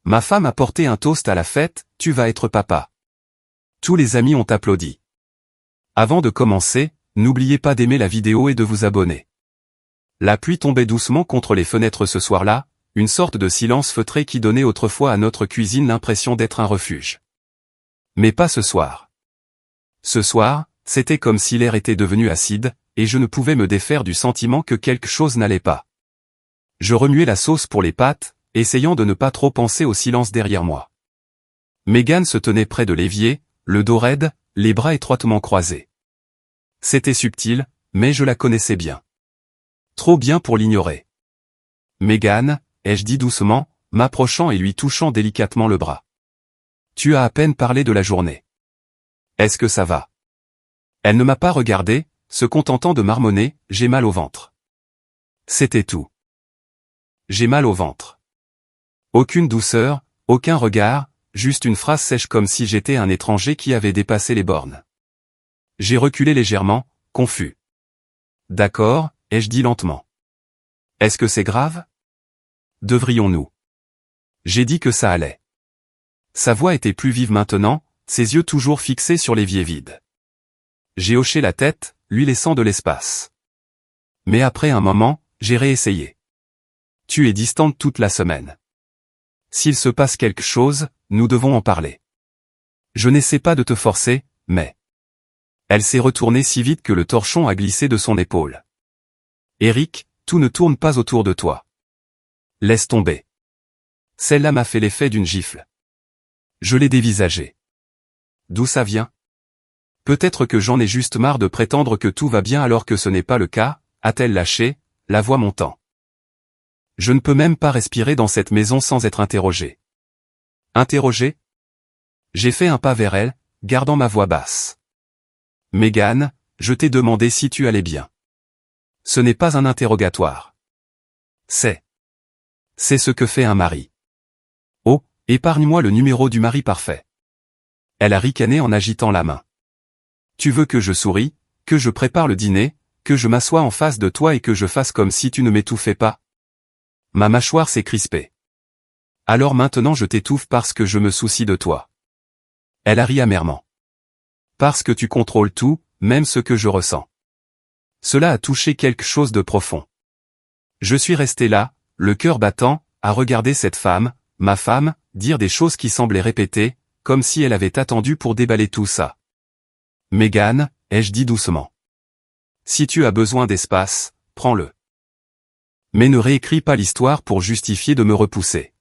Ma femme a porté un toast à la fête, tu vas être papa. Tous les amis ont applaudi. Avant de commencer, n'oubliez pas d'aimer la vidéo et de vous abonner. La pluie tombait doucement contre les fenêtres ce soir-là, une sorte de silence feutré qui donnait autrefois à notre cuisine l'impression d'être un refuge. Mais pas ce soir. Ce soir, c'était comme si l'air était devenu acide, et je ne pouvais me défaire du sentiment que quelque chose n'allait pas. Je remuais la sauce pour les pâtes, essayant de ne pas trop penser au silence derrière moi. Megan se tenait près de l'évier, le dos raide, les bras étroitement croisés. C'était subtil, mais je la connaissais bien. Trop bien pour l'ignorer. Megan, ai-je dit doucement, m'approchant et lui touchant délicatement le bras. Tu as à peine parlé de la journée. Est-ce que ça va? Elle ne m'a pas regardé, se contentant de marmonner, j'ai mal au ventre. C'était tout. J'ai mal au ventre. Aucune douceur, aucun regard, juste une phrase sèche comme si j'étais un étranger qui avait dépassé les bornes. J'ai reculé légèrement, confus. D'accord, ai-je dit lentement. Est-ce que c'est grave? Devrions-nous? J'ai dit que ça allait. Sa voix était plus vive maintenant, ses yeux toujours fixés sur l'évier vide. J'ai hoché la tête, lui laissant de l'espace. Mais après un moment, j'ai réessayé. Tu es distante toute la semaine. S'il se passe quelque chose, nous devons en parler. Je n'essaie pas de te forcer, mais... Elle s'est retournée si vite que le torchon a glissé de son épaule. Eric, tout ne tourne pas autour de toi. Laisse tomber. Celle-là m'a fait l'effet d'une gifle. Je l'ai dévisagée. D'où ça vient? Peut-être que j'en ai juste marre de prétendre que tout va bien alors que ce n'est pas le cas, a-t-elle lâché, la voix montant. Je ne peux même pas respirer dans cette maison sans être interrogé. Interrogé? J'ai fait un pas vers elle, gardant ma voix basse. Megan, je t'ai demandé si tu allais bien. Ce n'est pas un interrogatoire. C'est ce que fait un mari. Oh, épargne-moi le numéro du mari parfait. Elle a ricané en agitant la main. Tu veux que je sourie, que je prépare le dîner, que je m'assoie en face de toi et que je fasse comme si tu ne m'étouffais pas? Ma mâchoire s'est crispée. Alors maintenant je t'étouffe parce que je me soucie de toi. Elle a ri amèrement. Parce que tu contrôles tout, même ce que je ressens. Cela a touché quelque chose de profond. Je suis resté là, le cœur battant, à regarder cette femme, ma femme, dire des choses qui semblaient répétées, comme si elle avait attendu pour déballer tout ça. Megan, ai-je dit doucement. Si tu as besoin d'espace, prends-le. Mais ne réécris pas l'histoire pour justifier de me repousser.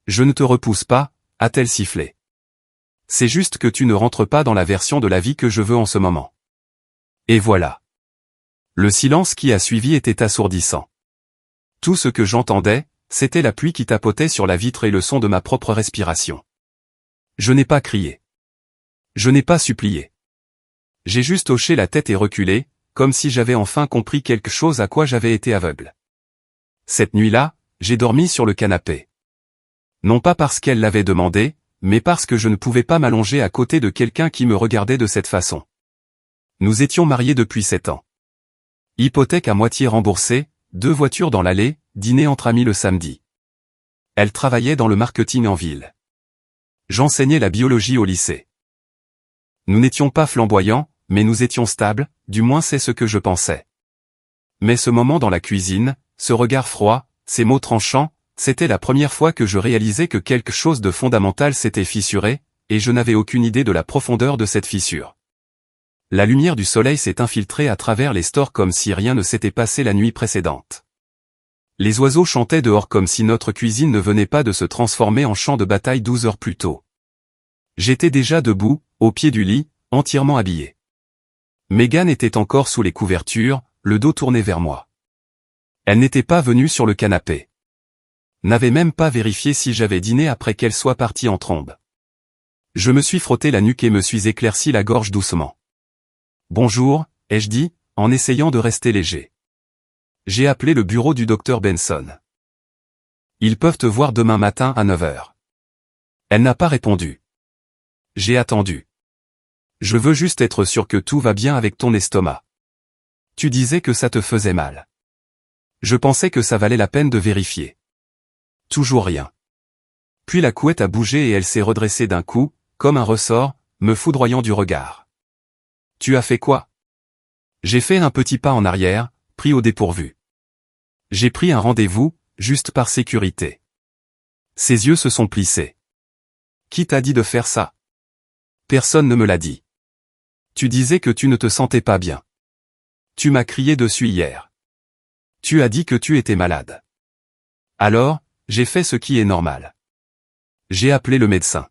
Je ne te repousse pas, a-t-elle sifflé. C'est juste que tu ne rentres pas dans la version de la vie que je veux en ce moment. Et voilà. Le silence qui a suivi était assourdissant. Tout ce que j'entendais, c'était la pluie qui tapotait sur la vitre et le son de ma propre respiration. Je n'ai pas crié. Je n'ai pas supplié. J'ai juste hoché la tête et reculé, comme si j'avais enfin compris quelque chose à quoi j'avais été aveugle. Cette nuit-là, j'ai dormi sur le canapé. Non pas parce qu'elle l'avait demandé, mais parce que je ne pouvais pas m'allonger à côté de quelqu'un qui me regardait de cette façon. Nous étions mariés depuis 7 ans. Hypothèque à moitié remboursée, 2 voitures dans l'allée, dîner entre amis le samedi. Elle travaillait dans le marketing en ville. J'enseignais la biologie au lycée. Nous n'étions pas flamboyants, mais nous étions stables, du moins c'est ce que je pensais. Mais ce moment dans la cuisine, ce regard froid, ces mots tranchants, c'était la première fois que je réalisais que quelque chose de fondamental s'était fissuré, et je n'avais aucune idée de la profondeur de cette fissure. La lumière du soleil s'est infiltrée à travers les stores comme si rien ne s'était passé la nuit précédente. Les oiseaux chantaient dehors comme si notre cuisine ne venait pas de se transformer en champ de bataille 12 heures plus tôt. J'étais déjà debout, au pied du lit, entièrement habillé. Megan était encore sous les couvertures, le dos tourné vers moi. Elle n'était pas venue sur le canapé. N'avait même pas vérifié si j'avais dîné après qu'elle soit partie en trombe. Je me suis frotté la nuque et me suis éclairci la gorge doucement. Bonjour, ai-je dit, en essayant de rester léger. J'ai appelé le bureau du docteur Benson. Ils peuvent te voir demain matin à 9 h. Elle n'a pas répondu. J'ai attendu. Je veux juste être sûr que tout va bien avec ton estomac. Tu disais que ça te faisait mal. Je pensais que ça valait la peine de vérifier. Toujours rien. Puis la couette a bougé et elle s'est redressée d'un coup, comme un ressort, me foudroyant du regard. Tu as fait quoi? J'ai fait un petit pas en arrière, pris au dépourvu. J'ai pris un rendez-vous, juste par sécurité. Ses yeux se sont plissés. Qui t'a dit de faire ça? Personne ne me l'a dit. Tu disais que tu ne te sentais pas bien. Tu m'as crié dessus hier. Tu as dit que tu étais malade. Alors, j'ai fait ce qui est normal. J'ai appelé le médecin.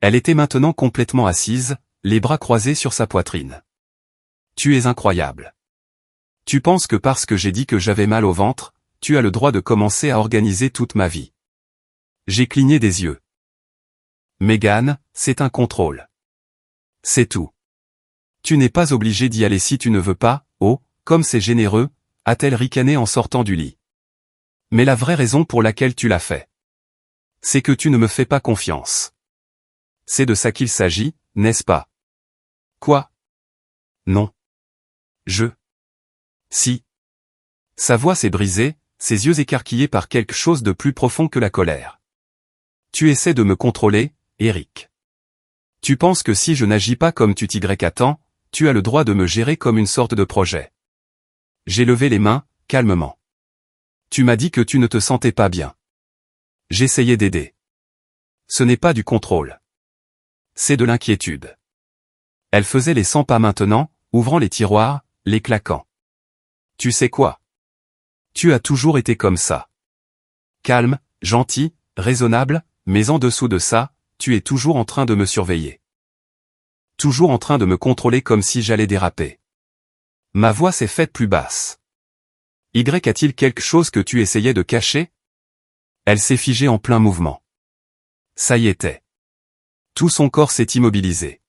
Elle était maintenant complètement assise, les bras croisés sur sa poitrine. Tu es incroyable. Tu penses que parce que j'ai dit que j'avais mal au ventre, tu as le droit de commencer à organiser toute ma vie. J'ai cligné des yeux. Megan, c'est un contrôle. C'est tout. Tu n'es pas obligé d'y aller si tu ne veux pas, oh, comme c'est généreux, a-t-elle ricané en sortant du lit. Mais la vraie raison pour laquelle tu l'as fait, c'est que tu ne me fais pas confiance. C'est de ça qu'il s'agit, n'est-ce pas? Quoi? Non. Si. Sa voix s'est brisée, ses yeux écarquillés par quelque chose de plus profond que la colère. Tu essaies de me contrôler, Eric. Tu penses que si je n'agis pas comme tu t'y attends, tu as le droit de me gérer comme une sorte de projet. J'ai levé les mains, calmement. Tu m'as dit que tu ne te sentais pas bien. J'essayais d'aider. Ce n'est pas du contrôle. C'est de l'inquiétude. Elle faisait les 100 pas maintenant, ouvrant les tiroirs, les claquant. Tu sais quoi? Tu as toujours été comme ça. Calme, gentil, raisonnable, mais en dessous de ça, tu es toujours en train de me surveiller. Toujours en train de me contrôler comme si j'allais déraper. Ma voix s'est faite plus basse. Y a-t-il quelque chose que tu essayais de cacher? Elle s'est figée en plein mouvement. Ça y était. Tout son corps s'est immobilisé.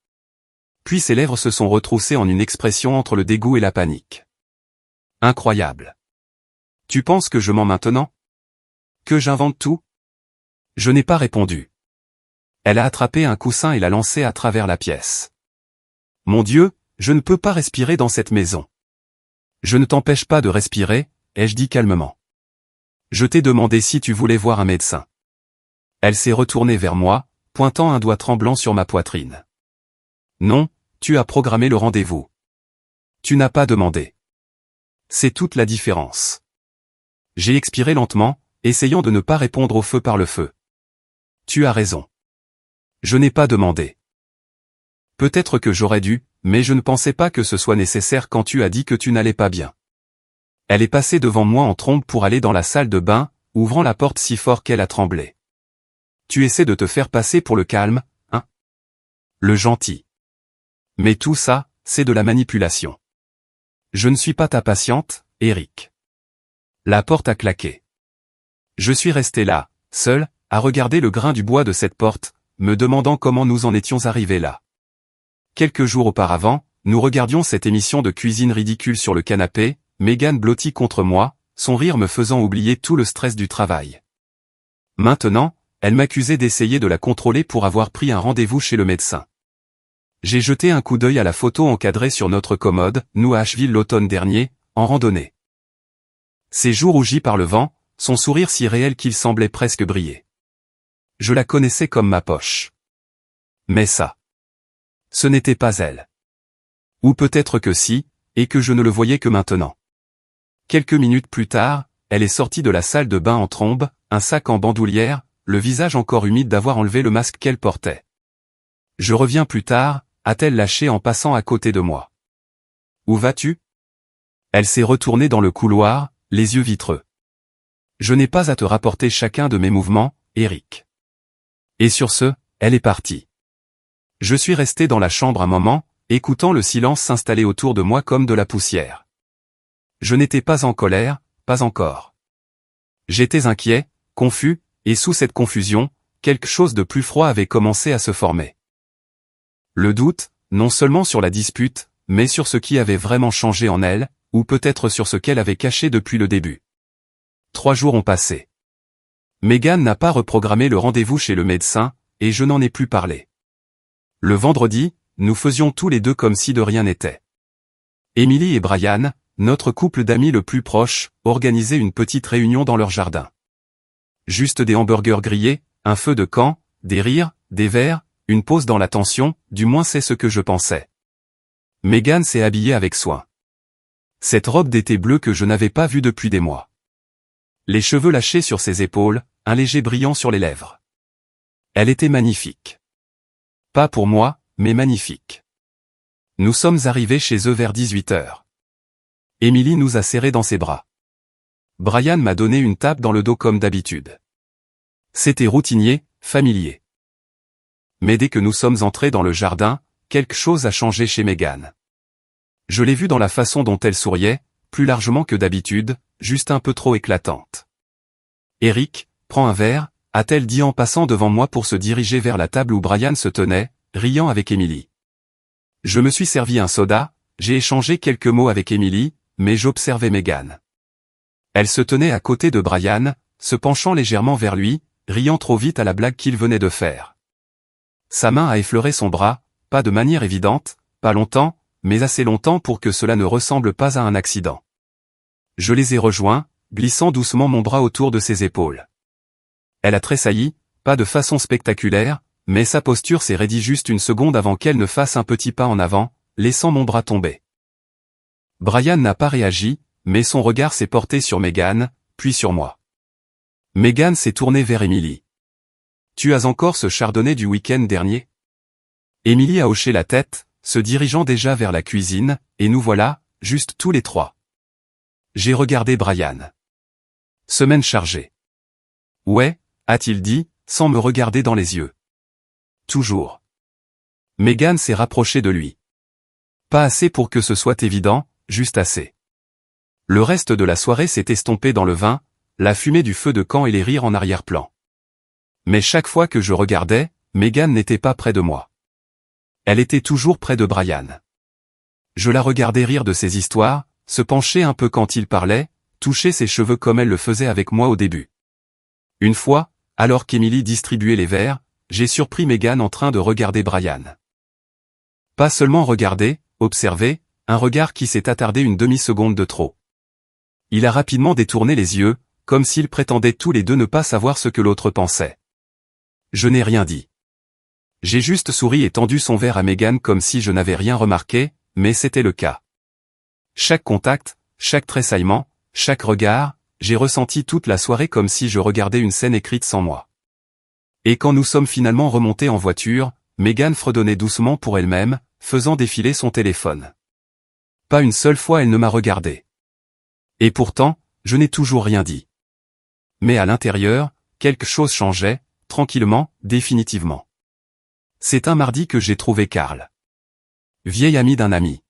Puis ses lèvres se sont retroussées en une expression entre le dégoût et la panique. Incroyable. Tu penses que je mens maintenant? Que j'invente tout? Je n'ai pas répondu. Elle a attrapé un coussin et l'a lancé à travers la pièce. Mon Dieu, je ne peux pas respirer dans cette maison. Je ne t'empêche pas de respirer, ai-je dit calmement. Je t'ai demandé si tu voulais voir un médecin. Elle s'est retournée vers moi, pointant un doigt tremblant sur ma poitrine. Non, tu as programmé le rendez-vous. Tu n'as pas demandé. C'est toute la différence. J'ai expiré lentement, essayant de ne pas répondre au feu par le feu. Tu as raison. Je n'ai pas demandé. Peut-être que j'aurais dû, mais je ne pensais pas que ce soit nécessaire quand tu as dit que tu n'allais pas bien. Elle est passée devant moi en trombe pour aller dans la salle de bain, ouvrant la porte si fort qu'elle a tremblé. Tu essaies de te faire passer pour le calme, hein? Le gentil. Mais tout ça, c'est de la manipulation. Je ne suis pas ta patiente, Eric. La porte a claqué. Je suis resté là, seul, à regarder le grain du bois de cette porte, me demandant comment nous en étions arrivés là. Quelques jours auparavant, nous regardions cette émission de cuisine ridicule sur le canapé, Megan blottie contre moi, son rire me faisant oublier tout le stress du travail. Maintenant, elle m'accusait d'essayer de la contrôler pour avoir pris un rendez-vous chez le médecin. J'ai jeté un coup d'œil à la photo encadrée sur notre commode, nous à Asheville l'automne dernier, en randonnée. Ses joues rougies par le vent, son sourire si réel qu'il semblait presque briller. Je la connaissais comme ma poche. Mais ça, ce n'était pas elle. Ou peut-être que si, et que je ne le voyais que maintenant. Quelques minutes plus tard, elle est sortie de la salle de bain en trombe, un sac en bandoulière, le visage encore humide d'avoir enlevé le masque qu'elle portait. Je reviens plus tard, a-t-elle lâché en passant à côté de moi. Où vas-tu? Elle s'est retournée dans le couloir, les yeux vitreux. Je n'ai pas à te rapporter chacun de mes mouvements, Eric. Et sur ce, elle est partie. Je suis resté dans la chambre un moment, écoutant le silence s'installer autour de moi comme de la poussière. Je n'étais pas en colère, pas encore. J'étais inquiet, confus, et sous cette confusion, quelque chose de plus froid avait commencé à se former. Le doute, non seulement sur la dispute, mais sur ce qui avait vraiment changé en elle, ou peut-être sur ce qu'elle avait caché depuis le début. 3 jours ont passé. Megan n'a pas reprogrammé le rendez-vous chez le médecin, et je n'en ai plus parlé. Le vendredi, nous faisions tous les deux comme si de rien n'était. Emily et Brian, notre couple d'amis le plus proche, organisaient une petite réunion dans leur jardin. Juste des hamburgers grillés, un feu de camp, des rires, des verres, une pause dans la tension, du moins c'est ce que je pensais. Megan s'est habillée avec soin. Cette robe d'été bleue que je n'avais pas vue depuis des mois. Les cheveux lâchés sur ses épaules, un léger brillant sur les lèvres. Elle était magnifique. Pas pour moi, mais magnifique. Nous sommes arrivés chez eux vers 18h. Emily nous a serrés dans ses bras. Brian m'a donné une tape dans le dos comme d'habitude. C'était routinier, familier. Mais dès que nous sommes entrés dans le jardin, quelque chose a changé chez Megan. Je l'ai vue dans la façon dont elle souriait, plus largement que d'habitude, juste un peu trop éclatante. Eric, prends un verre, a-t-elle dit en passant devant moi pour se diriger vers la table où Brian se tenait, riant avec Emily. Je me suis servi un soda, j'ai échangé quelques mots avec Emily, mais j'observais Megan. Elle se tenait à côté de Brian, se penchant légèrement vers lui, riant trop vite à la blague qu'il venait de faire. Sa main a effleuré son bras, pas de manière évidente, pas longtemps, mais assez longtemps pour que cela ne ressemble pas à un accident. Je les ai rejoints, glissant doucement mon bras autour de ses épaules. Elle a tressailli, pas de façon spectaculaire, mais sa posture s'est raidie juste une seconde avant qu'elle ne fasse un petit pas en avant, laissant mon bras tomber. Brian n'a pas réagi, mais son regard s'est porté sur Megan, puis sur moi. Megan s'est tournée vers Emily. « Tu as encore ce chardonnay du week-end dernier ?» Emily a hoché la tête, se dirigeant déjà vers la cuisine, et nous voilà, juste tous les trois. J'ai regardé Brian. Semaine chargée. « Ouais », a-t-il dit, sans me regarder dans les yeux. « Toujours. » Megan s'est rapprochée de lui. Pas assez pour que ce soit évident, juste assez. Le reste de la soirée s'est estompé dans le vin, la fumée du feu de camp et les rires en arrière-plan. Mais chaque fois que je regardais, Megan n'était pas près de moi. Elle était toujours près de Brian. Je la regardais rire de ses histoires, se pencher un peu quand il parlait, toucher ses cheveux comme elle le faisait avec moi au début. Une fois, alors qu'Emily distribuait les verres, j'ai surpris Megan en train de regarder Brian. Pas seulement regarder, observer, un regard qui s'est attardé une demi-seconde de trop. Il a rapidement détourné les yeux, comme s'ils prétendaient tous les deux ne pas savoir ce que l'autre pensait. Je n'ai rien dit. J'ai juste souri et tendu son verre à Megan comme si je n'avais rien remarqué, mais c'était le cas. Chaque contact, chaque tressaillement, chaque regard, j'ai ressenti toute la soirée comme si je regardais une scène écrite sans moi. Et quand nous sommes finalement remontés en voiture, Megan fredonnait doucement pour elle-même, faisant défiler son téléphone. Pas une seule fois elle ne m'a regardé. Et pourtant, je n'ai toujours rien dit. Mais à l'intérieur, quelque chose changeait, tranquillement, définitivement. C'est un mardi que j'ai trouvé Carl. Vieil ami d'un ami.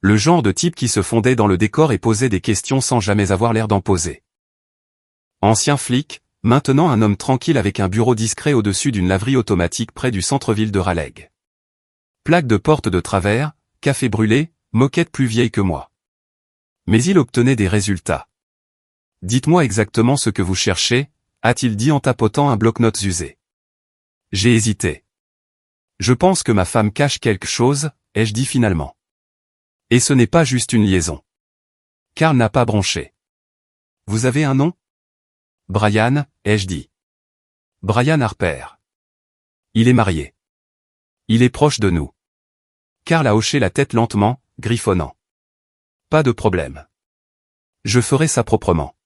Le genre de type qui se fondait dans le décor et posait des questions sans jamais avoir l'air d'en poser. Ancien flic, maintenant un homme tranquille avec un bureau discret au-dessus d'une laverie automatique près du centre-ville de Raleigh. Plaque de porte de travers, café brûlé, moquette plus vieille que moi. Mais il obtenait des résultats. « Dites-moi exactement ce que vous cherchez », a-t-il dit en tapotant un bloc-notes usé. J'ai hésité. Je pense que ma femme cache quelque chose, ai-je dit finalement. Et ce n'est pas juste une liaison. Carl n'a pas bronché. Vous avez un nom? Brian, ai-je dit. Brian Harper. Il est marié. Il est proche de nous. Carl a hoché la tête lentement, griffonnant. Pas de problème. Je ferai ça proprement.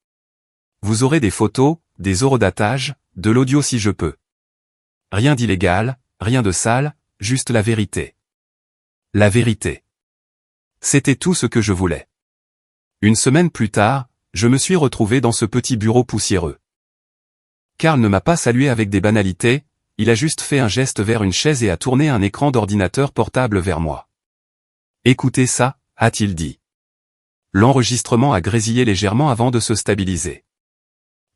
Vous aurez des photos, des horodatage, de l'audio si je peux. Rien d'illégal, rien de sale, juste la vérité. La vérité. C'était tout ce que je voulais. Une semaine plus tard, je me suis retrouvé dans ce petit bureau poussiéreux. Carl ne m'a pas salué avec des banalités, il a juste fait un geste vers une chaise et a tourné un écran d'ordinateur portable vers moi. Écoutez ça, a-t-il dit. L'enregistrement a grésillé légèrement avant de se stabiliser.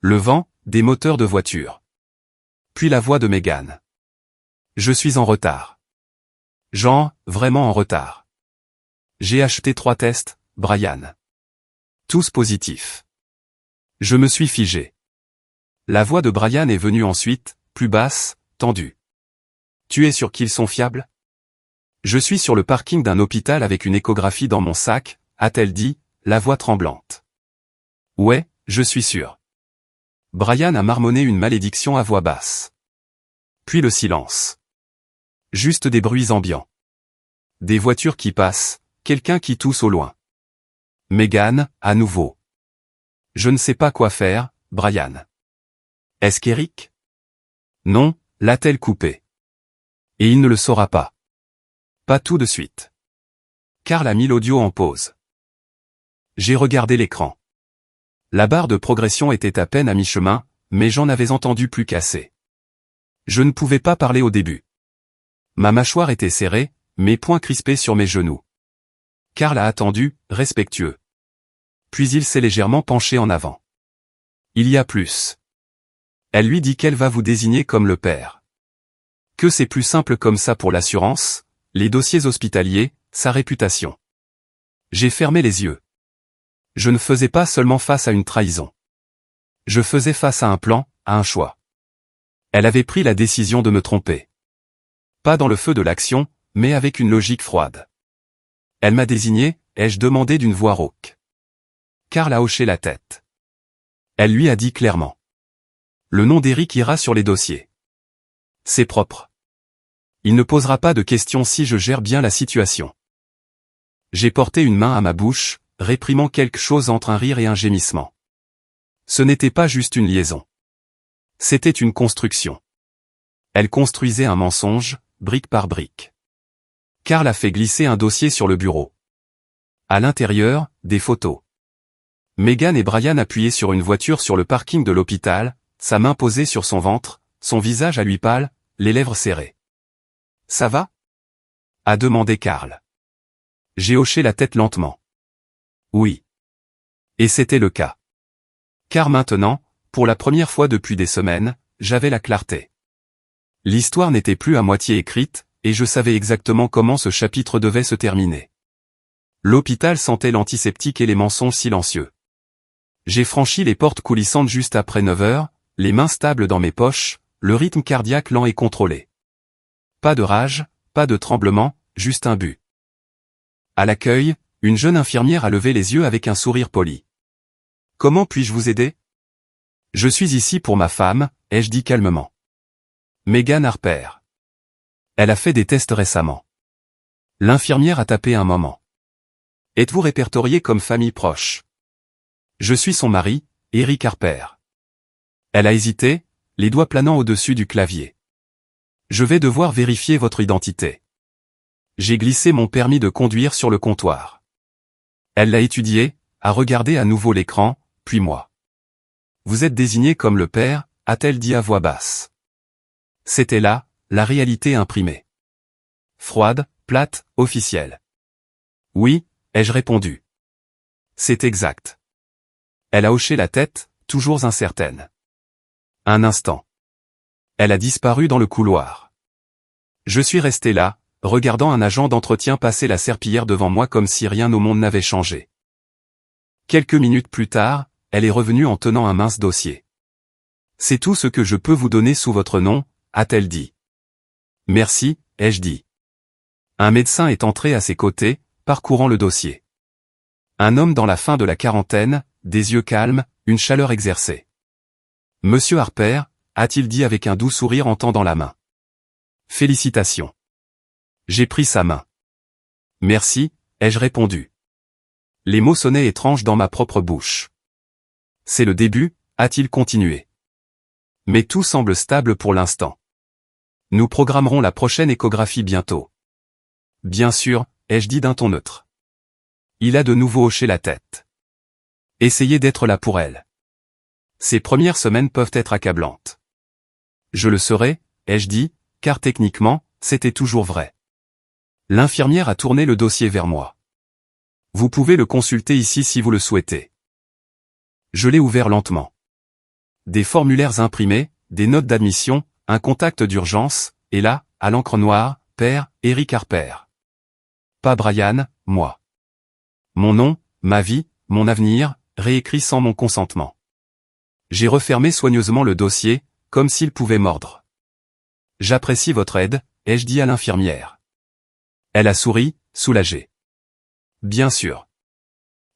Le vent, des moteurs de voiture. Puis la voix de Megan. Je suis en retard. Genre, vraiment en retard. J'ai acheté 3 tests, Brian. Tous positifs. Je me suis figé. La voix de Brian est venue ensuite, plus basse, tendue. Tu es sûr qu'ils sont fiables? Je suis sur le parking d'un hôpital avec une échographie dans mon sac, a-t-elle dit, la voix tremblante. Ouais, je suis sûr. Brian a marmonné une malédiction à voix basse. Puis le silence. Juste des bruits ambiants. Des voitures qui passent, quelqu'un qui tousse au loin. Megan, à nouveau. Je ne sais pas quoi faire, Brian. Est-ce qu'Eric? Non, l'a-t-elle coupé? Et il ne le saura pas. Pas tout de suite. Carl a mis l'audio en pause. J'ai regardé l'écran. La barre de progression était à peine à mi-chemin, mais j'en avais entendu plus qu'assez. Je ne pouvais pas parler au début. Ma mâchoire était serrée, mes poings crispés sur mes genoux. Carl a attendu, respectueux. Puis il s'est légèrement penché en avant. Il y a plus. Elle lui dit qu'elle va vous désigner comme le père. Que c'est plus simple comme ça pour l'assurance, les dossiers hospitaliers, sa réputation. J'ai fermé les yeux. Je ne faisais pas seulement face à une trahison. Je faisais face à un plan, à un choix. Elle avait pris la décision de me tromper. Pas dans le feu de l'action, mais avec une logique froide. Elle m'a désigné, ai-je demandé d'une voix rauque. Carl a hoché la tête. Elle lui a dit clairement. Le nom d'Eric ira sur les dossiers. C'est propre. Il ne posera pas de questions si je gère bien la situation. J'ai porté une main à ma bouche, réprimant quelque chose entre un rire et un gémissement. Ce n'était pas juste une liaison. C'était une construction. Elle construisait un mensonge, brique par brique. Carl a fait glisser un dossier sur le bureau. À l'intérieur, des photos. Megan et Brian appuyaient sur une voiture sur le parking de l'hôpital, sa main posée sur son ventre, son visage à lui pâle, les lèvres serrées. « Ça va ?» a demandé Carl. J'ai hoché la tête lentement. Oui. Et c'était le cas. Car maintenant, pour la première fois depuis des semaines, j'avais la clarté. L'histoire n'était plus à moitié écrite, et je savais exactement comment ce chapitre devait se terminer. L'hôpital sentait l'antiseptique et les mensonges silencieux. J'ai franchi les portes coulissantes juste après 9 heures, les mains stables dans mes poches, le rythme cardiaque lent et contrôlé. Pas de rage, pas de tremblement, juste un but. À l'accueil, une jeune infirmière a levé les yeux avec un sourire poli. « Comment puis-je vous aider ?»« Je suis ici pour ma femme, » ai-je dit calmement. Megan Harper. Elle a fait des tests récemment. L'infirmière a tapé un moment. « Êtes-vous répertorié comme famille proche ?»« Je suis son mari, Eric Harper. » Elle a hésité, les doigts planant au-dessus du clavier. « Je vais devoir vérifier votre identité. » J'ai glissé mon permis de conduire sur le comptoir. Elle l'a étudié, a regardé à nouveau l'écran, puis moi. « Vous êtes désigné comme le père », a-t-elle dit à voix basse. C'était là, la réalité imprimée. Froide, plate, officielle. « Oui », ai-je répondu. « C'est exact. » Elle a hoché la tête, toujours incertaine. Un instant. Elle a disparu dans le couloir. Je suis resté là, regardant un agent d'entretien passer la serpillière devant moi comme si rien au monde n'avait changé. Quelques minutes plus tard, elle est revenue en tenant un mince dossier. « C'est tout ce que je peux vous donner sous votre nom », a-t-elle dit. « Merci », ai-je dit. Un médecin est entré à ses côtés, parcourant le dossier. Un homme dans la fin de la quarantaine, des yeux calmes, une chaleur exercée. « Monsieur Harper », a-t-il dit avec un doux sourire en tendant la main. « Félicitations. » J'ai pris sa main. « Merci », ai-je répondu. Les mots sonnaient étranges dans ma propre bouche. « C'est le début », a-t-il continué. « Mais tout semble stable pour l'instant. Nous programmerons la prochaine échographie bientôt. »« Bien sûr », ai-je dit d'un ton neutre. Il a de nouveau hoché la tête. « Essayez d'être là pour elle. Ces premières semaines peuvent être accablantes. »« Je le serai », ai-je dit, car techniquement, c'était toujours vrai. L'infirmière a tourné le dossier vers moi. « Vous pouvez le consulter ici si vous le souhaitez. » Je l'ai ouvert lentement. Des formulaires imprimés, des notes d'admission, un contact d'urgence, et là, à l'encre noire, Père, Eric Harper. Pas Brian, moi. Mon nom, ma vie, mon avenir, réécrit sans mon consentement. J'ai refermé soigneusement le dossier, comme s'il pouvait mordre. « J'apprécie votre aide », ai-je dit à l'infirmière. Elle a souri, soulagée. « Bien sûr. »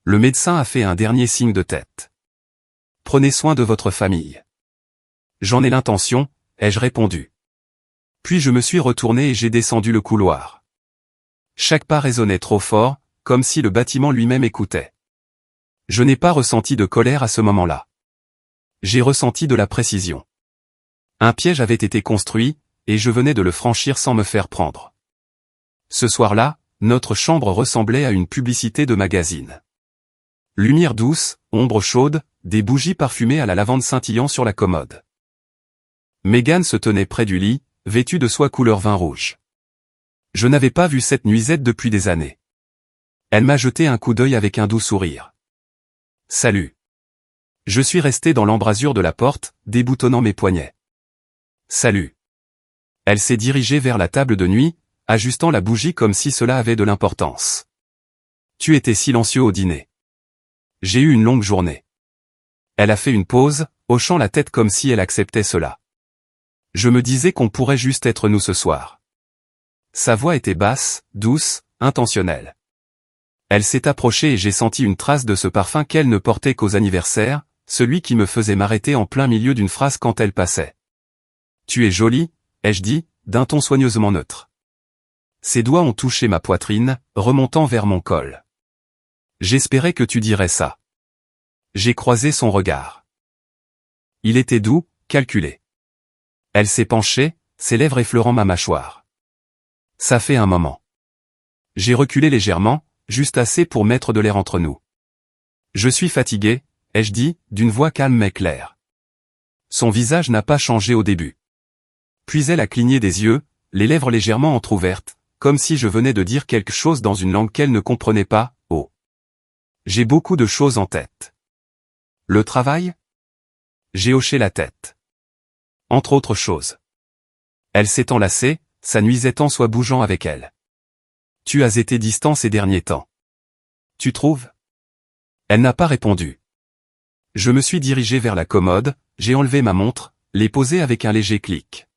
Le médecin a fait un dernier signe de tête. « Prenez soin de votre famille. » J'en ai l'intention, ai-je répondu. Puis je me suis retourné et j'ai descendu le couloir. Chaque pas résonnait trop fort, comme si le bâtiment lui-même écoutait. Je n'ai pas ressenti de colère à ce moment-là. J'ai ressenti de la précision. Un piège avait été construit, et je venais de le franchir sans me faire prendre. Ce soir-là, notre chambre ressemblait à une publicité de magazine. Lumière douce, ombre chaude, des bougies parfumées à la lavande scintillant sur la commode. Megan se tenait près du lit, vêtue de soie couleur vin rouge. Je n'avais pas vu cette nuisette depuis des années. Elle m'a jeté un coup d'œil avec un doux sourire. « Salut. » Je suis resté dans l'embrasure de la porte, déboutonnant mes poignets. « Salut. » Elle s'est dirigée vers la table de nuit, ajustant la bougie comme si cela avait de l'importance. « Tu étais silencieux au dîner. » J'ai eu une longue journée. Elle a fait une pause, hochant la tête comme si elle acceptait cela. Je me disais qu'on pourrait juste être nous ce soir. Sa voix était basse, douce, intentionnelle. Elle s'est approchée et j'ai senti une trace de ce parfum qu'elle ne portait qu'aux anniversaires, celui qui me faisait m'arrêter en plein milieu d'une phrase quand elle passait. « Tu es jolie », ai-je dit, d'un ton soigneusement neutre. Ses doigts ont touché ma poitrine, remontant vers mon col. J'espérais que tu dirais ça. J'ai croisé son regard. Il était doux, calculé. Elle s'est penchée, ses lèvres effleurant ma mâchoire. Ça fait un moment. J'ai reculé légèrement, juste assez pour mettre de l'air entre nous. Je suis fatigué, ai-je dit, d'une voix calme mais claire. Son visage n'a pas changé au début. Puis elle a cligné des yeux, les lèvres légèrement entr'ouvertes, comme si je venais de dire quelque chose dans une langue qu'elle ne comprenait pas. Oh. J'ai beaucoup de choses en tête. Le travail ? J'ai hoché la tête. Entre autres choses. Elle s'est enlacée, sa nuisette en soie bougeant avec elle. Tu as été distant ces derniers temps. Tu trouves ? Elle n'a pas répondu. Je me suis dirigé vers la commode, j'ai enlevé ma montre, l'ai posée avec un léger clic.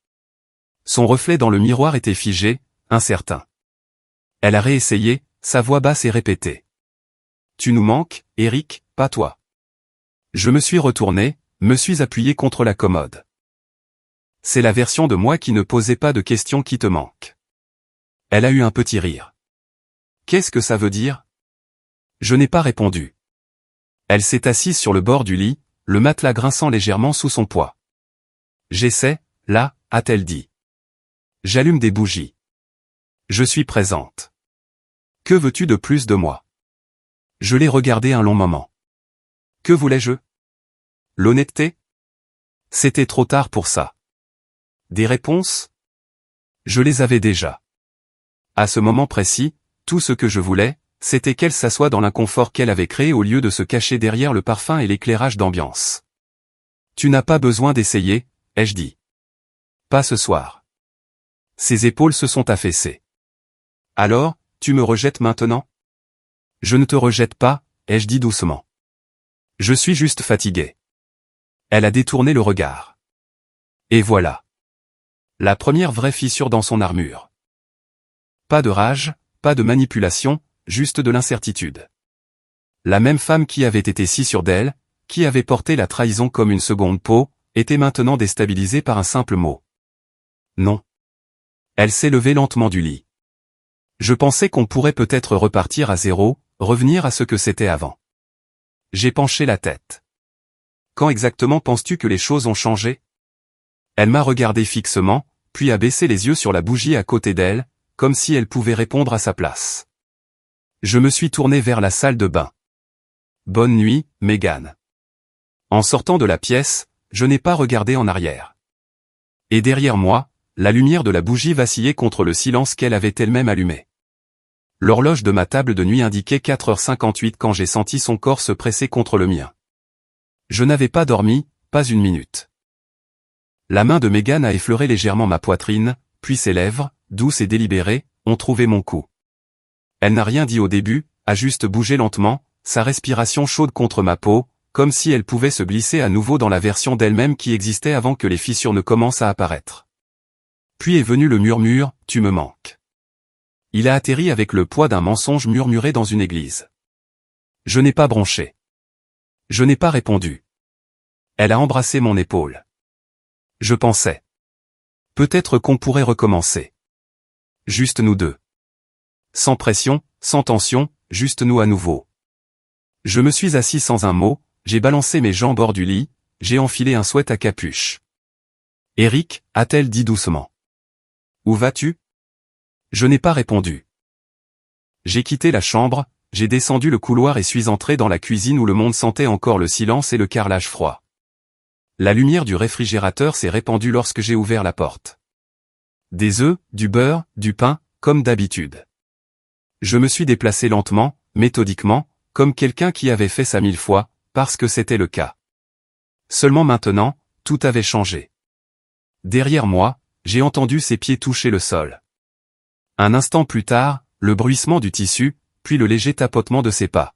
Son reflet dans le miroir était figé, incertain. Elle a réessayé, sa voix basse et répétée. Tu nous manques, Eric, pas toi. Je me suis retourné, me suis appuyé contre la commode. C'est la version de moi qui ne posait pas de questions qui te manque. Elle a eu un petit rire. Qu'est-ce que ça veut dire ? Je n'ai pas répondu. Elle s'est assise sur le bord du lit, le matelas grinçant légèrement sous son poids. J'essaie, là, a-t-elle dit. J'allume des bougies. Je suis présente. Que veux-tu de plus de moi ? Je l'ai regardé un long moment. Que voulais-je ? L'honnêteté ? C'était trop tard pour ça. Des réponses ? Je les avais déjà. À ce moment précis, tout ce que je voulais, c'était qu'elle s'assoie dans l'inconfort qu'elle avait créé au lieu de se cacher derrière le parfum et l'éclairage d'ambiance. Tu n'as pas besoin d'essayer, ai-je dit. Pas ce soir. Ses épaules se sont affaissées. Alors, tu me rejettes maintenant ? Je ne te rejette pas, ai-je dit doucement. Je suis juste fatigué. Elle a détourné le regard. Et voilà. La première vraie fissure dans son armure. Pas de rage, pas de manipulation, juste de l'incertitude. La même femme qui avait été si sûre d'elle, qui avait porté la trahison comme une seconde peau, était maintenant déstabilisée par un simple mot. Non. Elle s'est levée lentement du lit. Je pensais qu'on pourrait peut-être repartir à zéro, revenir à ce que c'était avant. J'ai penché la tête. Quand exactement penses-tu que les choses ont changé ? Elle m'a regardé fixement, puis a baissé les yeux sur la bougie à côté d'elle, comme si elle pouvait répondre à sa place. Je me suis tourné vers la salle de bain. Bonne nuit, Megan. En sortant de la pièce, je n'ai pas regardé en arrière. Et derrière moi, la lumière de la bougie vacillait contre le silence qu'elle avait elle-même allumé. L'horloge de ma table de nuit indiquait 4h58 quand j'ai senti son corps se presser contre le mien. Je n'avais pas dormi, pas une minute. La main de Megan a effleuré légèrement ma poitrine, puis ses lèvres, douces et délibérées, ont trouvé mon cou. Elle n'a rien dit au début, a juste bougé lentement, sa respiration chaude contre ma peau, comme si elle pouvait se glisser à nouveau dans la version d'elle-même qui existait avant que les fissures ne commencent à apparaître. Puis est venu le murmure, « Tu me manques ». Il a atterri avec le poids d'un mensonge murmuré dans une église. Je n'ai pas bronché. Je n'ai pas répondu. Elle a embrassé mon épaule. Je pensais. Peut-être qu'on pourrait recommencer. Juste nous deux. Sans pression, sans tension, juste nous à nouveau. Je me suis assis sans un mot, j'ai balancé mes jambes hors du lit, j'ai enfilé un sweat à capuche. Eric, a-t-elle dit doucement. Où vas-tu? Je n'ai pas répondu. J'ai quitté la chambre, j'ai descendu le couloir et suis entré dans la cuisine où le monde sentait encore le silence et le carrelage froid. La lumière du réfrigérateur s'est répandue lorsque j'ai ouvert la porte. Des œufs, du beurre, du pain, comme d'habitude. Je me suis déplacé lentement, méthodiquement, comme quelqu'un qui avait fait ça 1000 fois, parce que c'était le cas. Seulement maintenant, tout avait changé. Derrière moi, j'ai entendu ses pieds toucher le sol. Un instant plus tard, le bruissement du tissu, puis le léger tapotement de ses pas.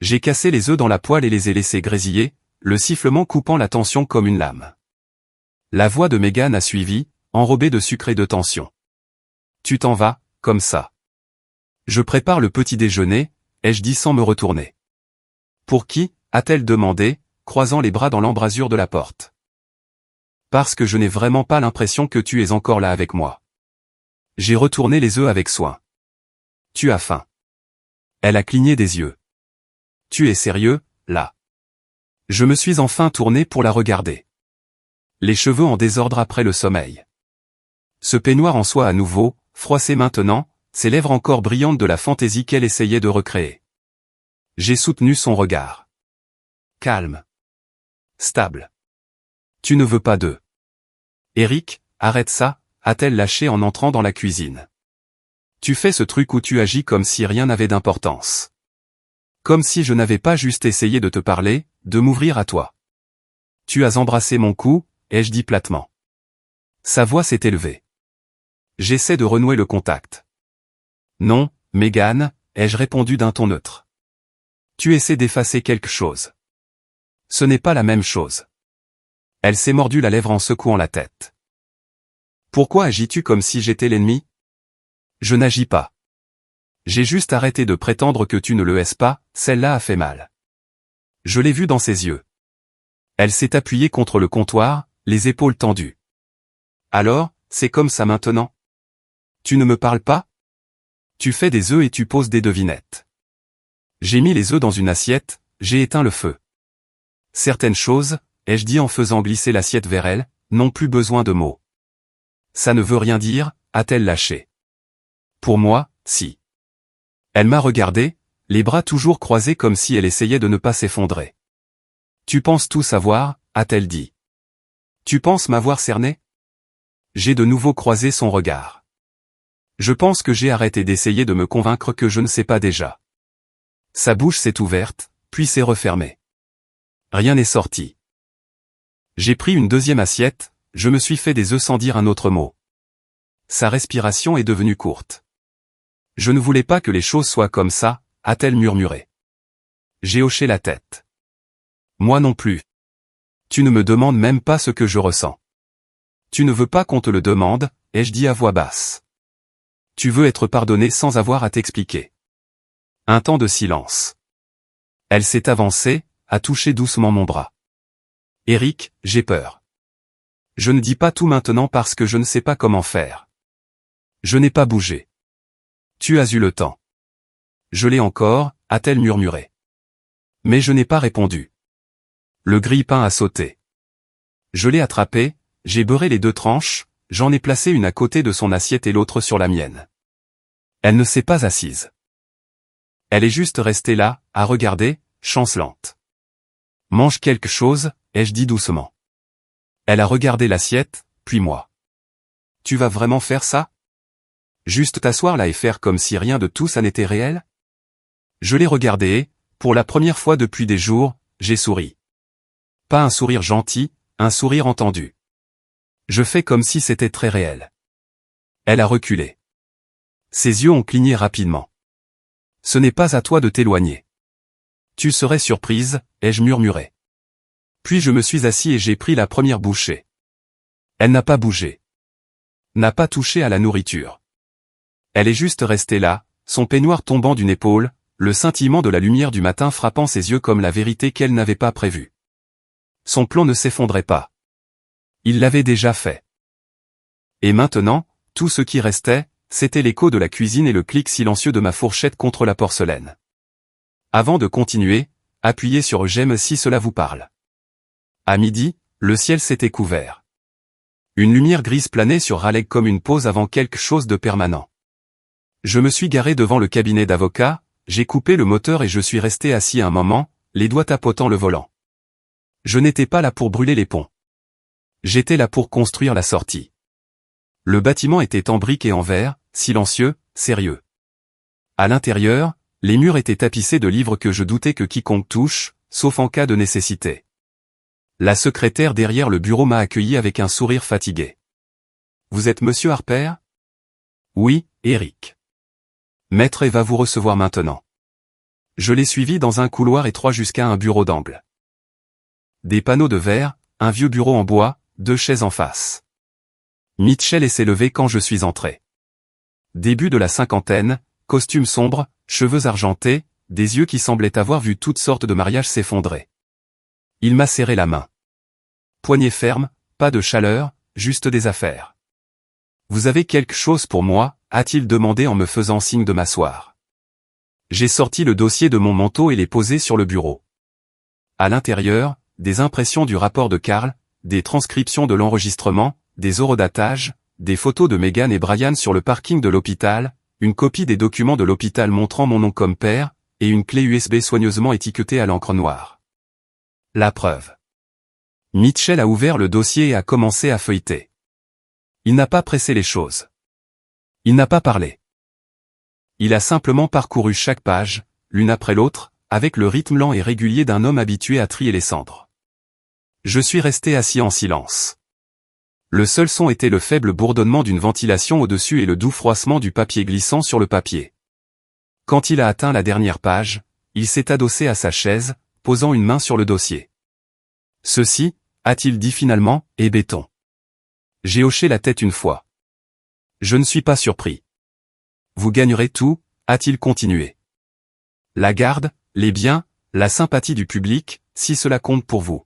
J'ai cassé les œufs dans la poêle et les ai laissés grésiller, le sifflement coupant la tension comme une lame. La voix de Mégane a suivi, enrobée de sucre et de tension. Tu t'en vas, comme ça. Je prépare le petit déjeuner, ai-je dit sans me retourner. Pour qui, a-t-elle demandé, croisant les bras dans l'embrasure de la porte. Parce que je n'ai vraiment pas l'impression que tu es encore là avec moi. J'ai retourné les œufs avec soin. Tu as faim. Elle a cligné des yeux. Tu es sérieux, là? Je me suis enfin tourné pour la regarder. Les cheveux en désordre après le sommeil. Ce peignoir en soie à nouveau, froissé maintenant, ses lèvres encore brillantes de la fantaisie qu'elle essayait de recréer. J'ai soutenu son regard. Calme. Stable. Tu ne veux pas d'eux. Eric, arrête ça, a-t-elle lâché en entrant dans la cuisine. Tu fais ce truc où tu agis comme si rien n'avait d'importance. Comme si je n'avais pas juste essayé de te parler, de m'ouvrir à toi. Tu as embrassé mon cou, ai-je dit platement. Sa voix s'est élevée. J'essaie de renouer le contact. Non, Mégane, ai-je répondu d'un ton neutre. Tu essaies d'effacer quelque chose. Ce n'est pas la même chose. Elle s'est mordu la lèvre en secouant la tête. Pourquoi agis-tu comme si j'étais l'ennemi? Je n'agis pas. J'ai juste arrêté de prétendre que tu ne le haises pas, celle-là a fait mal. Je l'ai vu dans ses yeux. Elle s'est appuyée contre le comptoir, les épaules tendues. Alors, c'est comme ça maintenant? Tu ne me parles pas? Tu fais des œufs et tu poses des devinettes. J'ai mis les œufs dans une assiette, j'ai éteint le feu. Certaines choses, ai-je dit en faisant glisser l'assiette vers elle, n'ont plus besoin de mots. Ça ne veut rien dire, a-t-elle lâché. Pour moi, si. Elle m'a regardé, les bras toujours croisés comme si elle essayait de ne pas s'effondrer. Tu penses tout savoir, a-t-elle dit. Tu penses m'avoir cerné? J'ai de nouveau croisé son regard. Je pense que j'ai arrêté d'essayer de me convaincre que je ne sais pas déjà. Sa bouche s'est ouverte, puis s'est refermée. Rien n'est sorti. J'ai pris une deuxième assiette, je me suis fait des œufs sans dire un autre mot. Sa respiration est devenue courte. Je ne voulais pas que les choses soient comme ça, a-t-elle murmuré. J'ai hoché la tête. Moi non plus. Tu ne me demandes même pas ce que je ressens. Tu ne veux pas qu'on te le demande, ai-je dit à voix basse. Tu veux être pardonné sans avoir à t'expliquer. Un temps de silence. Elle s'est avancée, a touché doucement mon bras. Eric, j'ai peur. Je ne dis pas tout maintenant parce que je ne sais pas comment faire. Je n'ai pas bougé. Tu as eu le temps. Je l'ai encore, a-t-elle murmuré. Mais je n'ai pas répondu. Le grille-pain a sauté. Je l'ai attrapé, j'ai beurré les deux tranches, j'en ai placé une à côté de son assiette et l'autre sur la mienne. Elle ne s'est pas assise. Elle est juste restée là, à regarder, chancelante. Mange quelque chose, ai-je dit doucement. Elle a regardé l'assiette, puis moi. Tu vas vraiment faire ça? Juste t'asseoir là et faire comme si rien de tout ça n'était réel? Je l'ai regardé et, pour la première fois depuis des jours, j'ai souri. Pas un sourire gentil, un sourire entendu. Je fais comme si c'était très réel. Elle a reculé. Ses yeux ont cligné rapidement. Ce n'est pas à toi de t'éloigner. Tu serais surprise, ai-je murmuré. Puis je me suis assis et j'ai pris la première bouchée. Elle n'a pas bougé. N'a pas touché à la nourriture. Elle est juste restée là, son peignoir tombant d'une épaule, le scintillement de la lumière du matin frappant ses yeux comme la vérité qu'elle n'avait pas prévue. Son plan ne s'effondrait pas. Il l'avait déjà fait. Et maintenant, tout ce qui restait, c'était l'écho de la cuisine et le clic silencieux de ma fourchette contre la porcelaine. Avant de continuer, appuyez sur j'aime si cela vous parle. À midi, le ciel s'était couvert. Une lumière grise planait sur Raleigh comme une pause avant quelque chose de permanent. Je me suis garé devant le cabinet d'avocat, j'ai coupé le moteur et je suis resté assis un moment, les doigts tapotant le volant. Je n'étais pas là pour brûler les ponts. J'étais là pour construire la sortie. Le bâtiment était en briques et en verre, silencieux, sérieux. À l'intérieur, les murs étaient tapissés de livres que je doutais que quiconque touche, sauf en cas de nécessité. La secrétaire derrière le bureau m'a accueilli avec un sourire fatigué. « Vous êtes Monsieur Harper ?»« Oui, Eric. Maître va vous recevoir maintenant. » Je l'ai suivi dans un couloir étroit jusqu'à un bureau d'angle. Des panneaux de verre, un vieux bureau en bois, 2 chaises en face. Mitchell s'est levé quand je suis entré. Début de la cinquantaine, costume sombre, cheveux argentés, des yeux qui semblaient avoir vu toutes sortes de mariages s'effondrer. Il m'a serré la main. Poignée ferme, pas de chaleur, juste des affaires. « Vous avez quelque chose pour moi ?» a-t-il demandé en me faisant signe de m'asseoir. J'ai sorti le dossier de mon manteau et l'ai posé sur le bureau. À l'intérieur, des impressions du rapport de Karl, des transcriptions de l'enregistrement, des horodatages, des photos de Megan et Brian sur le parking de l'hôpital, une copie des documents de l'hôpital montrant mon nom comme père, et une clé USB soigneusement étiquetée à l'encre noire. La preuve. Mitchell a ouvert le dossier et a commencé à feuilleter. Il n'a pas pressé les choses. Il n'a pas parlé. Il a simplement parcouru chaque page, l'une après l'autre, avec le rythme lent et régulier d'un homme habitué à trier les cendres. Je suis resté assis en silence. Le seul son était le faible bourdonnement d'une ventilation au-dessus et le doux froissement du papier glissant sur le papier. Quand il a atteint la dernière page, il s'est adossé à sa chaise, posant une main sur le dossier. « Ceci, a-t-il dit finalement, est béton. » J'ai hoché la tête une fois. Je ne suis pas surpris. « Vous gagnerez tout, a-t-il continué. La garde, les biens, la sympathie du public, si cela compte pour vous.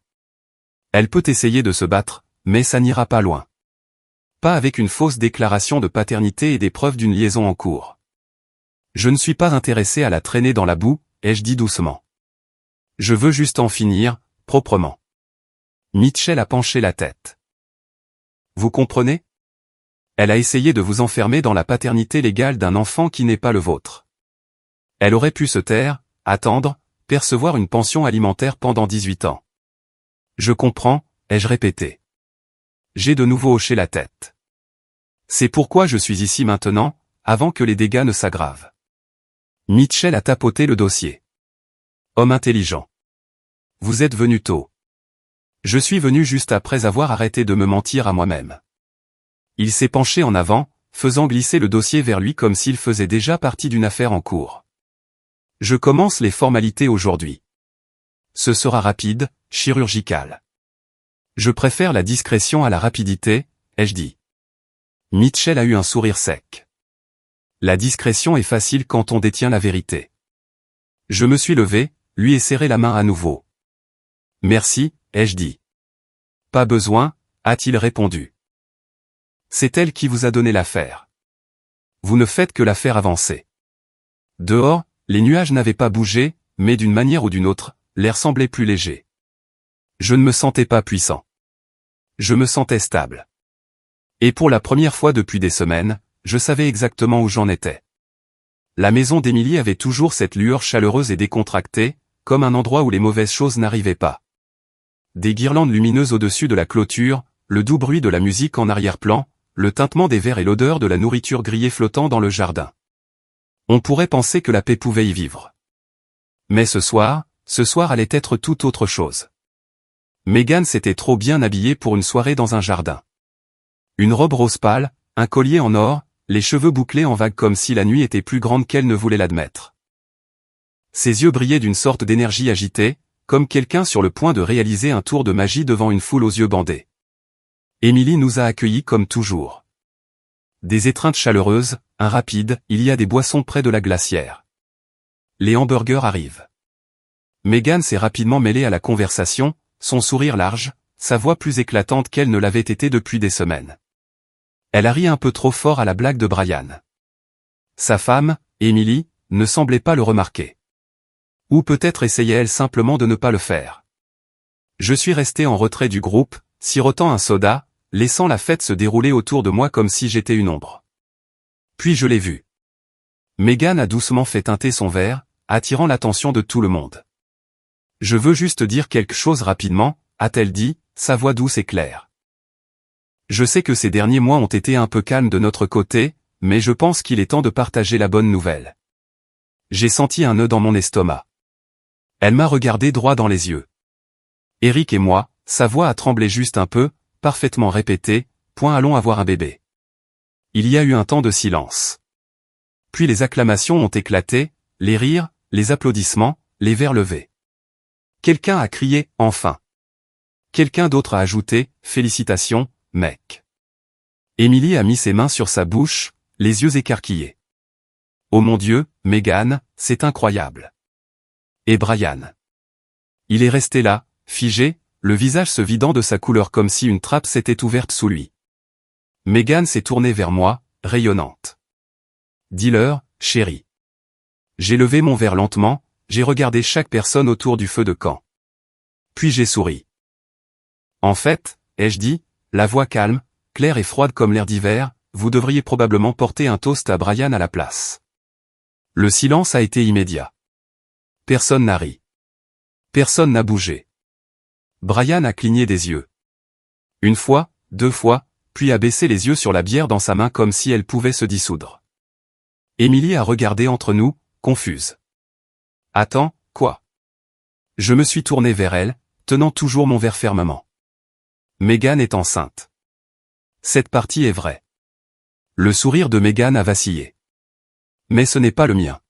Elle peut essayer de se battre, mais ça n'ira pas loin. Pas avec une fausse déclaration de paternité et des preuves d'une liaison en cours. Je ne suis pas intéressé à la traîner dans la boue, ai-je dit doucement. Je veux juste en finir, proprement. » Mitchell a penché la tête. « Vous comprenez ? Elle a essayé de vous enfermer dans la paternité légale d'un enfant qui n'est pas le vôtre. Elle aurait pu se taire, attendre, percevoir une pension alimentaire pendant 18 ans. Je comprends, ai-je répété. J'ai de nouveau hoché la tête. C'est pourquoi je suis ici maintenant, avant que les dégâts ne s'aggravent. Mitchell a tapoté le dossier. Homme intelligent. Vous êtes venu tôt. Je suis venu juste après avoir arrêté de me mentir à moi-même. Il s'est penché en avant, faisant glisser le dossier vers lui comme s'il faisait déjà partie d'une affaire en cours. Je commence les formalités aujourd'hui. Ce sera rapide, chirurgical. Je préfère la discrétion à la rapidité, ai-je dit. Mitchell a eu un sourire sec. La discrétion est facile quand on détient la vérité. Je me suis levé, lui ai serré la main à nouveau. Merci, ai-je dit. Pas besoin, a-t-il répondu. C'est elle qui vous a donné l'affaire. Vous ne faites que la faire avancer. Dehors, les nuages n'avaient pas bougé, mais d'une manière ou d'une autre, l'air semblait plus léger. Je ne me sentais pas puissant. Je me sentais stable. Et pour la première fois depuis des semaines, je savais exactement où j'en étais. La maison d'Émilie avait toujours cette lueur chaleureuse et décontractée, comme un endroit où les mauvaises choses n'arrivaient pas. Des guirlandes lumineuses au-dessus de la clôture, le doux bruit de la musique en arrière-plan, le tintement des verres et l'odeur de la nourriture grillée flottant dans le jardin. On pourrait penser que la paix pouvait y vivre. Mais ce soir allait être tout autre chose. Megan s'était trop bien habillée pour une soirée dans un jardin. Une robe rose pâle, un collier en or, les cheveux bouclés en vagues comme si la nuit était plus grande qu'elle ne voulait l'admettre. Ses yeux brillaient d'une sorte d'énergie agitée, comme quelqu'un sur le point de réaliser un tour de magie devant une foule aux yeux bandés. Émilie nous a accueillis comme toujours. Des étreintes chaleureuses, un rapide, il y a des boissons près de la glacière. Les hamburgers arrivent. Megan s'est rapidement mêlée à la conversation, son sourire large, sa voix plus éclatante qu'elle ne l'avait été depuis des semaines. Elle a ri un peu trop fort à la blague de Brian. Sa femme, Emily, ne semblait pas le remarquer. Ou peut-être essayait-elle simplement de ne pas le faire. Je suis resté en retrait du groupe, sirotant un soda, laissant la fête se dérouler autour de moi comme si j'étais une ombre. Puis je l'ai vue. Megan a doucement fait teinter son verre, attirant l'attention de tout le monde. « Je veux juste dire quelque chose rapidement », a-t-elle dit, sa voix douce et claire. Je sais que ces derniers mois ont été un peu calmes de notre côté, mais je pense qu'il est temps de partager la bonne nouvelle. J'ai senti un nœud dans mon estomac. Elle m'a regardé droit dans les yeux. Eric et moi, sa voix a tremblé juste un peu, parfaitement répétée, allons avoir un bébé. Il y a eu un temps de silence. Puis les acclamations ont éclaté, les rires, les applaudissements, les verres levés. Quelqu'un a crié « Enfin !» Quelqu'un d'autre a ajouté « Félicitations, mec !» Emily a mis ses mains sur sa bouche, les yeux écarquillés. « Oh mon Dieu, Megan, c'est incroyable !» Et Brian. Il est resté là, figé, le visage se vidant de sa couleur comme si une trappe s'était ouverte sous lui. Megan s'est tournée vers moi, rayonnante. « Dis-leur, chérie. » J'ai levé mon verre lentement, j'ai regardé chaque personne autour du feu de camp. Puis j'ai souri. « En fait, ai-je dit, la voix calme, claire et froide comme l'air d'hiver, vous devriez probablement porter un toast à Brian à la place. » Le silence a été immédiat. Personne n'a ri. Personne n'a bougé. Brian a cligné des yeux. Une fois, 2 fois, puis a baissé les yeux sur la bière dans sa main comme si elle pouvait se dissoudre. Emily a regardé entre nous, confuse. « Attends, quoi ?» Je me suis tourné vers elle, tenant toujours mon verre fermement. Megan est enceinte. Cette partie est vraie. Le sourire de Megan a vacillé. Mais ce n'est pas le mien.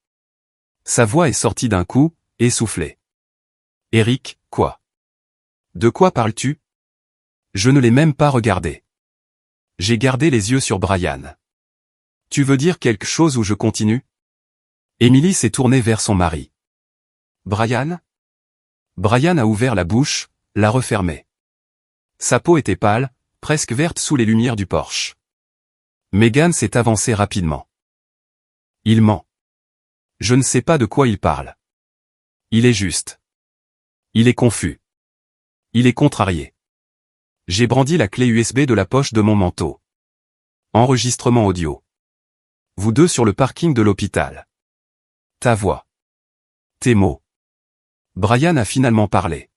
Sa voix est sortie d'un coup, essoufflée. « Eric, quoi ? De quoi parles-tu ? » Je ne l'ai même pas regardé. J'ai gardé les yeux sur Brian. « Tu veux dire quelque chose ou je continue ?» Emily s'est tournée vers son mari. « Brian ?» Brian a ouvert la bouche, l'a refermée. Sa peau était pâle, presque verte sous les lumières du porche. Megan s'est avancée rapidement. « Il ment. Je ne sais pas de quoi il parle. Il est juste. Il est confus. Il est contrarié. » J'ai brandi la clé USB de la poche de mon manteau. Enregistrement audio. Vous deux sur le parking de l'hôpital. Ta voix. Tes mots. Brian a finalement parlé.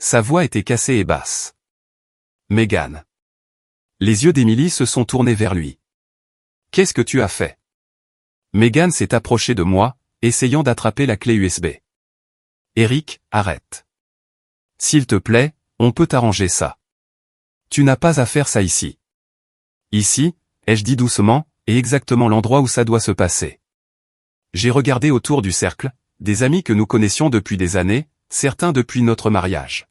Sa voix était cassée et basse. Megan. Les yeux d'Emily se sont tournés vers lui. Qu'est-ce que tu as fait? Megan s'est approchée de moi, essayant d'attraper la clé USB. Eric, arrête. S'il te plaît, on peut arranger ça. Tu n'as pas à faire ça ici. Ici, ai-je dit doucement, est exactement l'endroit où ça doit se passer. J'ai regardé autour du cercle, des amis que nous connaissions depuis des années, certains depuis notre mariage.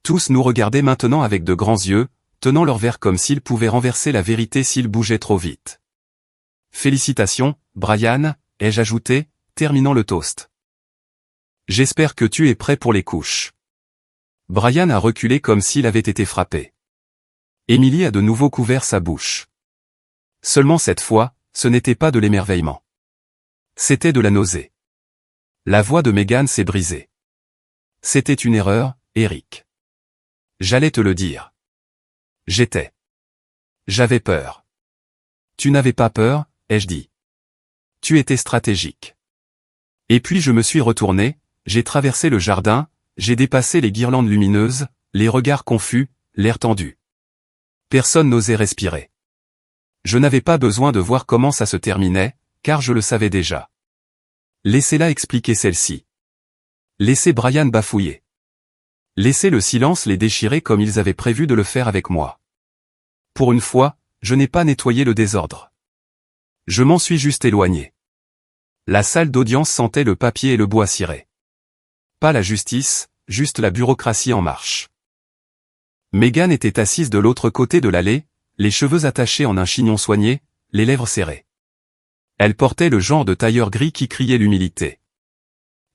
Tous nous regardaient maintenant avec de grands yeux, tenant leur verre comme s'ils pouvaient renverser la vérité s'ils bougeaient trop vite. Félicitations, Brian, ai-je ajouté, terminant le toast. J'espère que tu es prêt pour les couches. Brian a reculé comme s'il avait été frappé. Emily a de nouveau couvert sa bouche. Seulement cette fois, ce n'était pas de l'émerveillement. C'était de la nausée. La voix de Megan s'est brisée. C'était une erreur, Eric. J'allais te le dire. J'avais peur. Tu n'avais pas peur, ai-je dit. Tu étais stratégique. Et puis je me suis retourné, j'ai traversé le jardin, j'ai dépassé les guirlandes lumineuses, les regards confus, l'air tendu. Personne n'osait respirer. Je n'avais pas besoin de voir comment ça se terminait, car je le savais déjà. Laissez-la expliquer celle-ci. Laissez Brian bafouiller. Laissez le silence les déchirer comme ils avaient prévu de le faire avec moi. Pour une fois, je n'ai pas nettoyé le désordre. Je m'en suis juste éloigné. La salle d'audience sentait le papier et le bois ciré. Pas la justice, juste la bureaucratie en marche. Megan était assise de l'autre côté de l'allée, les cheveux attachés en un chignon soigné, les lèvres serrées. Elle portait le genre de tailleur gris qui criait l'humilité.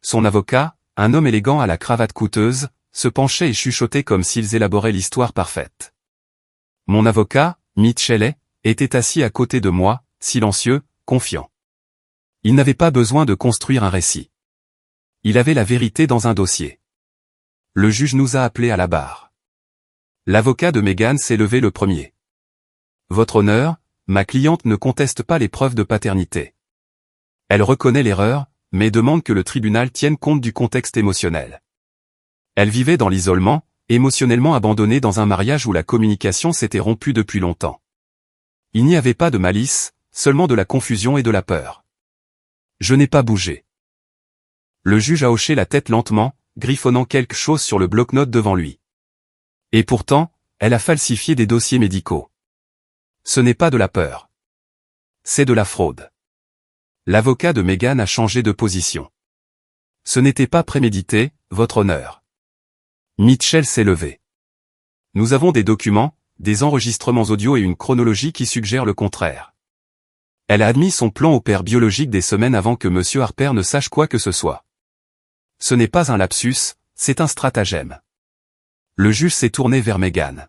Son avocat, un homme élégant à la cravate coûteuse, se penchaient et chuchotaient comme s'ils élaboraient l'histoire parfaite. Mon avocat, Mitchell, était assis à côté de moi, silencieux, confiant. Il n'avait pas besoin de construire un récit. Il avait la vérité dans un dossier. Le juge nous a appelés à la barre. L'avocat de Meghan s'est levé le premier. Votre honneur, ma cliente ne conteste pas les preuves de paternité. Elle reconnaît l'erreur, mais demande que le tribunal tienne compte du contexte émotionnel. Elle vivait dans l'isolement, émotionnellement abandonnée dans un mariage où la communication s'était rompue depuis longtemps. Il n'y avait pas de malice, seulement de la confusion et de la peur. Je n'ai pas bougé. Le juge a hoché la tête lentement, griffonnant quelque chose sur le bloc-notes devant lui. Et pourtant, elle a falsifié des dossiers médicaux. Ce n'est pas de la peur. C'est de la fraude. L'avocat de Meghan a changé de position. Ce n'était pas prémédité, votre honneur. Mitchell s'est levé. Nous avons des documents, des enregistrements audio et une chronologie qui suggèrent le contraire. Elle a admis son plan au père biologique des semaines avant que M. Harper ne sache quoi que ce soit. Ce n'est pas un lapsus, c'est un stratagème. Le juge s'est tourné vers Meghan.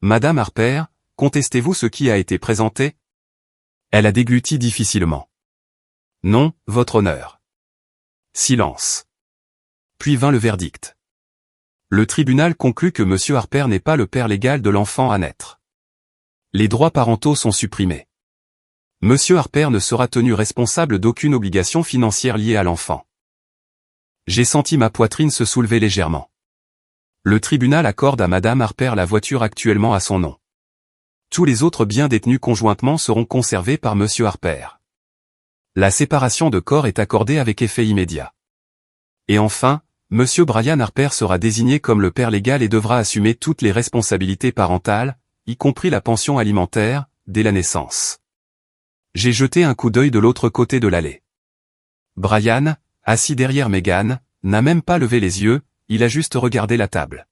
Madame Harper, contestez-vous ce qui a été présenté? Elle a dégluti difficilement. Non, votre honneur. Silence. Puis vint le verdict. Le tribunal conclut que M. Harper n'est pas le père légal de l'enfant à naître. Les droits parentaux sont supprimés. M. Harper ne sera tenu responsable d'aucune obligation financière liée à l'enfant. J'ai senti ma poitrine se soulever légèrement. Le tribunal accorde à Madame Harper la voiture actuellement à son nom. Tous les autres biens détenus conjointement seront conservés par M. Harper. La séparation de corps est accordée avec effet immédiat. Et enfin, M. Brian Harper sera désigné comme le père légal et devra assumer toutes les responsabilités parentales, y compris la pension alimentaire, dès la naissance. J'ai jeté un coup d'œil de l'autre côté de l'allée. Brian, assis derrière Meghan, n'a même pas levé les yeux, il a juste regardé la table.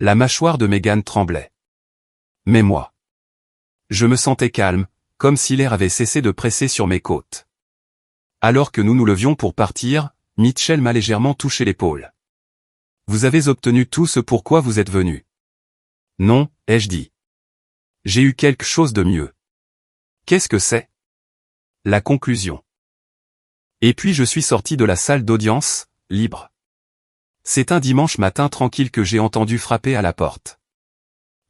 La mâchoire de Meghan tremblait. Mais moi. Je me sentais calme, comme si l'air avait cessé de presser sur mes côtes. Alors que nous nous levions pour partir, Mitchell m'a légèrement touché l'épaule. Vous avez obtenu tout ce pourquoi vous êtes venu. Non, ai-je dit. J'ai eu quelque chose de mieux. Qu'est-ce que c'est? La conclusion. Et puis je suis sorti de la salle d'audience, libre. C'est un dimanche matin tranquille que j'ai entendu frapper à la porte.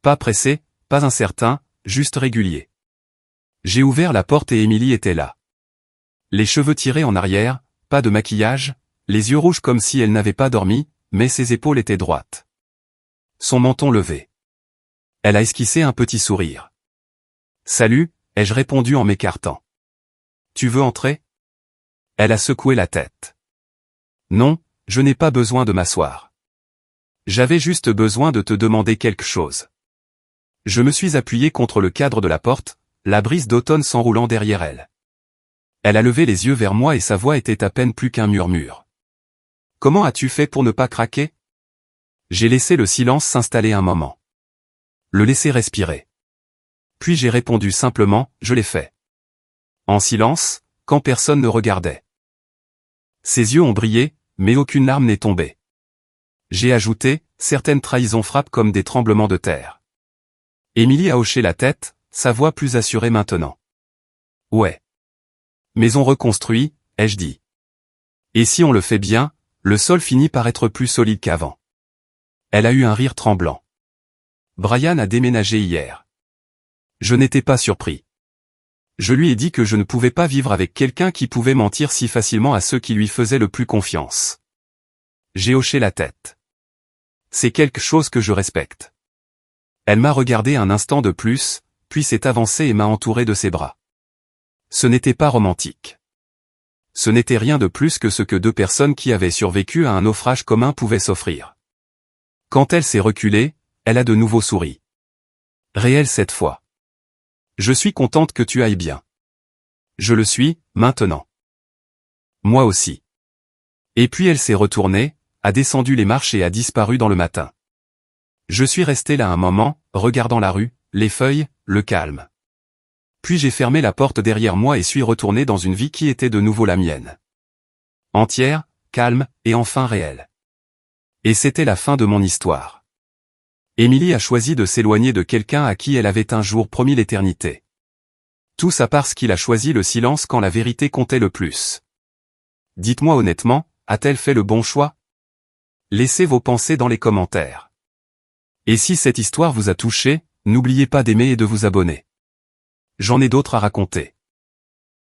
Pas pressé, pas incertain, juste régulier. J'ai ouvert la porte et Emily était là. Les cheveux tirés en arrière, pas de maquillage, les yeux rouges comme si elle n'avait pas dormi, mais ses épaules étaient droites. Son menton levé. Elle a esquissé un petit sourire. Salut, ai-je répondu en m'écartant. Tu veux entrer? Elle a secoué la tête. Non, je n'ai pas besoin de m'asseoir. J'avais juste besoin de te demander quelque chose. Je me suis appuyé contre le cadre de la porte, la brise d'automne s'enroulant derrière elle. Elle a levé les yeux vers moi et sa voix était à peine plus qu'un murmure. Comment as-tu fait pour ne pas craquer? J'ai laissé le silence s'installer un moment. Le laisser respirer. Puis j'ai répondu simplement, je l'ai fait. En silence, quand personne ne regardait. Ses yeux ont brillé, mais aucune larme n'est tombée. J'ai ajouté, certaines trahisons frappent comme des tremblements de terre. Emily a hoché la tête, sa voix plus assurée maintenant. Ouais. Maison reconstruite, ai-je dit. Et si on le fait bien, le sol finit par être plus solide qu'avant. Elle a eu un rire tremblant. Brian a déménagé hier. Je n'étais pas surpris. Je lui ai dit que je ne pouvais pas vivre avec quelqu'un qui pouvait mentir si facilement à ceux qui lui faisaient le plus confiance. J'ai hoché la tête. C'est quelque chose que je respecte. Elle m'a regardé un instant de plus, puis s'est avancée et m'a entouré de ses bras. Ce n'était pas romantique. Ce n'était rien de plus que ce que deux personnes qui avaient survécu à un naufrage commun pouvaient s'offrir. Quand elle s'est reculée, elle a de nouveau souri. Réel cette fois. Je suis contente que tu ailles bien. Je le suis, maintenant. Moi aussi. Et puis elle s'est retournée, a descendu les marches et a disparu dans le matin. Je suis resté là un moment, regardant la rue, les feuilles, le calme. Puis j'ai fermé la porte derrière moi et suis retourné dans une vie qui était de nouveau la mienne. Entière, calme, et enfin réelle. Et c'était la fin de mon histoire. Émilie a choisi de s'éloigner de quelqu'un à qui elle avait un jour promis l'éternité. Tout ça parce qu'il a choisi le silence quand la vérité comptait le plus. Dites-moi honnêtement, a-t-elle fait le bon choix? Laissez vos pensées dans les commentaires. Et si cette histoire vous a touché, n'oubliez pas d'aimer et de vous abonner. J'en ai d'autres à raconter.